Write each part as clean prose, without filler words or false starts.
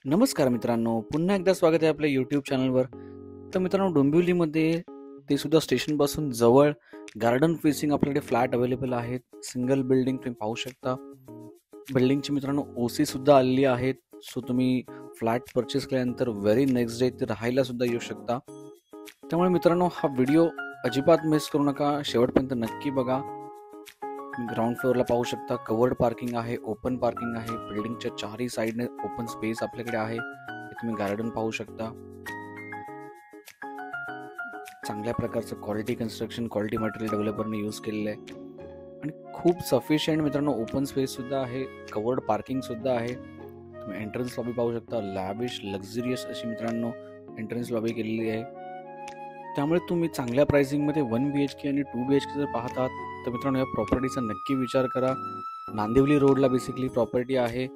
नमस्कार मित्रांनो, पुन्हा एकदा स्वागत आहे आपल्या यूट्यूब चॅनलवर. तर मित्रांनो, डोंबिवलीमध्ये ते सुद्धा स्टेशनपासून जवळ गार्डन फेसिंग आपल्याकडे फ्लॅट अवेलेबल आहेत. सिंगल बिल्डिंग तुम्ही पाहू शकता. बिल्डिंगची मित्रांनो ओसी सुद्धा आलेली आहेत. सो तुम्ही फ्लॅट परचेस केल्यानंतर व्हेरी नेक्स्ट डे ते राहायला सुद्धा येऊ शकता. त्यामुळे मित्रांनो, हा व्हिडिओ अजिबात मिस करू नका, शेवटपर्यंत नक्की बघा. ग्राउंड फ्लोअरला पाहू शकता कवर्ड पार्किंग आहे, ओपन पार्किंग आहे. बिल्डिंगच्या चारही साईडने ओपन स्पेस आपल्याकडे आहे. हे तुम्ही गार्डन पाहू शकता. चांगल्या प्रकारचं क्वालिटी कन्स्ट्रक्शन, क्वालिटी मटेरियल डेव्हलपरने यूज केलेलं आहे आणि खूप सफिशियंट मित्रांनो ओपन स्पेस सुद्धा आहे, कवर्ड पार्किंग सुद्धा आहे. तुम्ही एंट्रन्स लॉबी पाहू शकता. लॅविश लक्झरियस अशी मित्रांनो एंट्रन्स लॉबी केलेली आहे. त्यामुळे तुम्ही चांगल्या प्राइसिंगमध्ये 1 BHK आणि 2 BHK जर पाहतात तर मित्रांनो या प्रॉपर्टीचा नक्की विचार करा. नांदिवली रोडला बेसिकली प्रॉपर्टी आहे,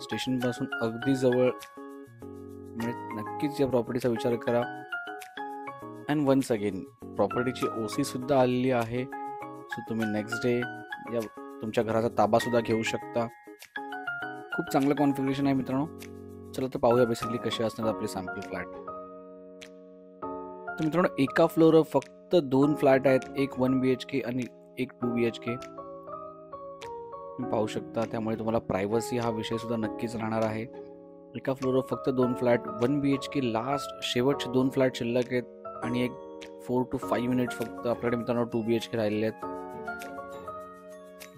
स्टेशनपासून अगदी जवळ. म्हणजे नक्कीच या प्रॉपर्टीचा विचार करा. अँड वन्स अगेन प्रॉपर्टीची ओसी सुद्धा आलेली आहे. सो तुम्ही नेक्स्ट डे या तुमच्या घराचा ताबा सुद्धा घेऊ शकता. खूप चांगलं कॉन्फिगरेशन आहे मित्रांनो. चला तर पाहूया बेसिकली कसे असणार आपले सॅम्पल फ्लॅट. तर मित्रांनो, एका फ्लोअरवर फक्त 2 फ्लॅट आहेत, एक 1 BHK आणि एक 2 BHK पाहू शकता. त्यामुळे तुम्हाला प्रायव्हसी हा विषय सुद्धा नक्कीच राहणार आहे. एका फ्लोअरवर फक्त 2 फ्लॅट, 1 BHK लास्ट शेवटचे 2 फ्लॅट शिल्लक आहेत आणि एक 4 to 5 मिनिट फक्त आपल्याकडे मित्रांनो 2 BHK राहिलेले आहेत.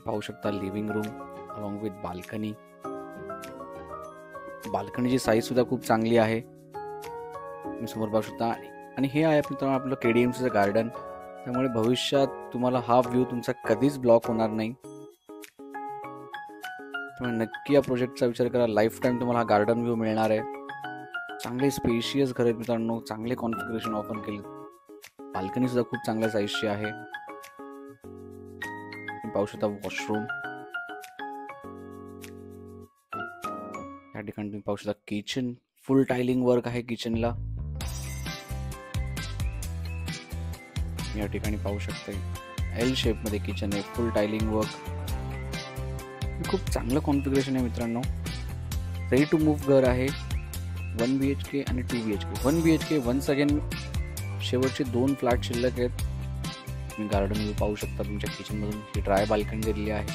पाहू शकता living room along with balcony. बाल्कनीची साईज सुद्धा खूप चांगली आहे, तुम्ही समोर पाहू शकता. आणि हे आहे मित्रांनो आपलं KDMCचं गार्डन. त्यामुळे भविष्यात तुम्हाला हा व्ह्यू तुमचा कधीच ब्लॉक होणार नाही. त्यामुळे नक्की या प्रोजेक्टचा विचार करा. लाईफ टाईम तुम्हाला हा गार्डन व्ह्यू मिळणार आहे. चांगले स्पेशियस घर आहेत मित्रांनो, चांगले कॉन्फिगरेशन ऑफर केले. बाल्कनी सुद्धा खूप चांगल्या साईजची आहे. पाहू शकता वॉशरूम. या ठिकाणी तुम्ही पाहू शकता किचन, फुल टायलिंग वर्क आहे किचनला. या ठिकाणी पाहू शकता L शेपमध्ये किचन आहे, फुल टायलिंग वर्क. खूप चांगलं कॉन्फिगरेशन आहे मित्रांनो. रेडी टू मूव्ह घर आहे. 1 BHK आणि 2 BHK. 1 BHK वन्स अगेन शेवटचे 2 फ्लॅट शिल्लक आहेत. तुम्ही गार्डन व्ह्यू पाहू शकता तुमच्या किचनमधून. ही ड्राय बाल्कनी दिलेली आहे.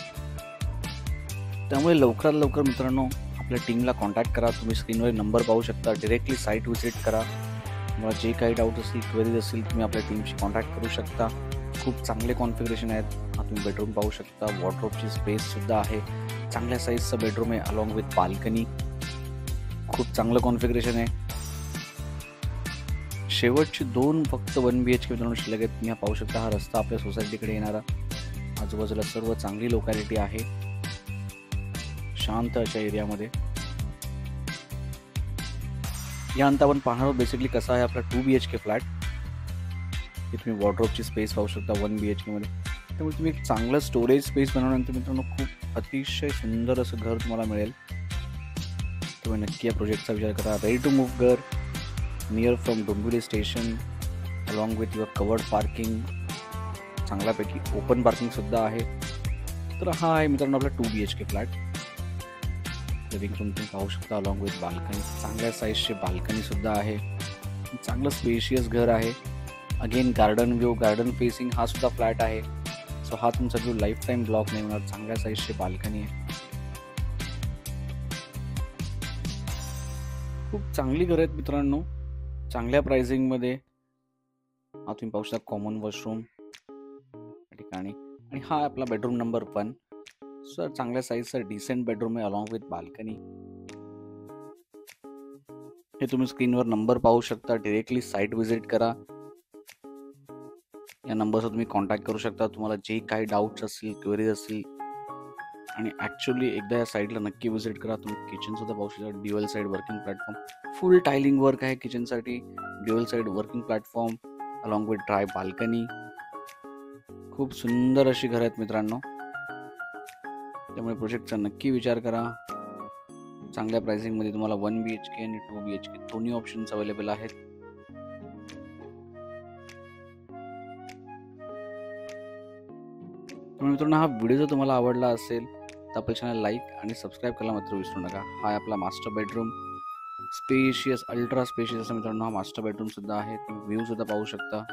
त्यामुळे लवकरात लवकर मित्रांनो आपल्या टीमला कॉन्टॅक्ट करा. तुम्ही स्क्रीनवर नंबर पाहू शकता. डिरेक्टली साईट व्हिजिट करा. तुम्हाला जे काही डाऊट असतील, क्वेरीज असतील, तुम्ही आपल्या टीमशी कॉन्टॅक्ट करू शकता. खूप चांगले कॉन्फिगरेशन आहेत. हा तुम्ही बेडरूम पाहू शकता. वॉर्डरोबची स्पेस सुद्धा आहे. चांगल्या साईजचं बेडरूम आहे अलॉंग विथ बाल्कनी. खूप चांगलं कॉन्फिगरेशन आहे. शेवटचे 2 फक्त 1 BHK मित्रांनो शिल्लक आहेत. तुम्ही पाहू शकता. हा रस्ता आपल्या सोसायटीकडे येणारा. आजूबाजूला सर्व चांगली लोकॅलिटी आहे, शांत अशा एरियामध्ये. या अंत आपण पाहणार आहोत बेसिकली कसा आहे आपला 2 BHK फ्लॅट. हे तुम्ही वॉर्डरोबची स्पेस पाहू शकता 1 BHK मध्ये. त्यामुळे तुम्ही एक चांगलं स्टोरेज स्पेस बनवल्यानंतर मित्रांनो खूप अतिशय सुंदर असं घर तुम्हाला मिळेल. तुम्ही नक्की या प्रोजेक्टचा विचार करा. रेडी टू मूव्ह घर, near from Dombivli station, along with your covered parking. चांगल्यापैकी ओपन पार्किंग सुद्धा आहे. तर हा आहे मित्रांनो आपला 2 BHK फ्लॅट. लिव्हिंग रूम तुम्ही पाहू शकता अलॉंग विथ बाल्कनी. चांगल्या साईजचे बाल्कनी सुद्धा आहे. चांगलं स्पेशियस घर आहे. Again garden view, garden facing हा सुद्धा फ्लॅट आहे. सो हा तुमचा व्ह्यू लाईफ टाईम ब्लॉक नाही होणार. चांगल्या साईजचे बाल्कनी आहे. खूप चांगली घरं आहेत मित्रांनो, चांगल्या प्राइसिंगमध्ये. हा तुम्ही पाहू शकता कॉमन वॉशरूम या ठिकाणी. आणि हा आपला बेडरूम नंबर 1. सर चांगल्या साईजचा डिसेंट बेडरूम आहे अलॉंग विथ बाल्कनी. हे तुम्ही स्क्रीनवर नंबर पाहू शकता. डिरेक्टली साईट व्हिजिट करा. या नंबरवर तुम्ही कॉन्टॅक्ट करू शकता. तुम्हाला जे काही डाऊट्स असतील, क्वेरीज असतील. आणि ॲक्च्युअली एकदा या साईटला नक्की व्हिजिट करा. तुम्ही किचन सुद्धा पाहू शकता. Dual side working platform, full tiling work आहे किचनसाठी. Dual side working platform along with dry balcony. खूप सुंदर अशी घरं आहेत मित्रांनो. त्यामुळे प्रोजेक्टचा नक्की विचार करा. चांगल्या प्राइसिंगमध्ये तुम्हाला 1 BHK आणि 2 BHK दोन्ही ऑप्शन्स अवेलेबल आहेत. मित्रांनो हा व्हिडिओ जर तुम्हाला आवडला असेल तर आपल्या चॅनल लाईक आणि सबस्क्राईब करायला मात्र विसरू नका. हा आहे आपला master bedroom. Spacious, ultra spacious असं मित्रांनो हा मास्टर बेडरूम सुद्धा आहे. तुम्ही व्ह्यू सुद्धा पाहू शकता.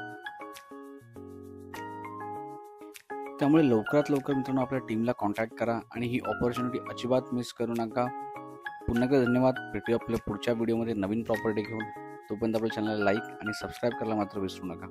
त्यामुळे लवकरात लवकर मित्रांनो आपल्या टीमला कॉन्टॅक्ट करा आणि ही अपॉर्च्युनिटी अजिबात मिस करू नका. पुन्हा एकदा धन्यवाद. भेटूया आपल्या पुढच्या व्हिडिओमध्ये नवीन प्रॉपर्टी घेऊन. तोपर्यंत आपल्या चॅनलला लाईक आणि सबस्क्राईब करायला मात्र विसरू नका.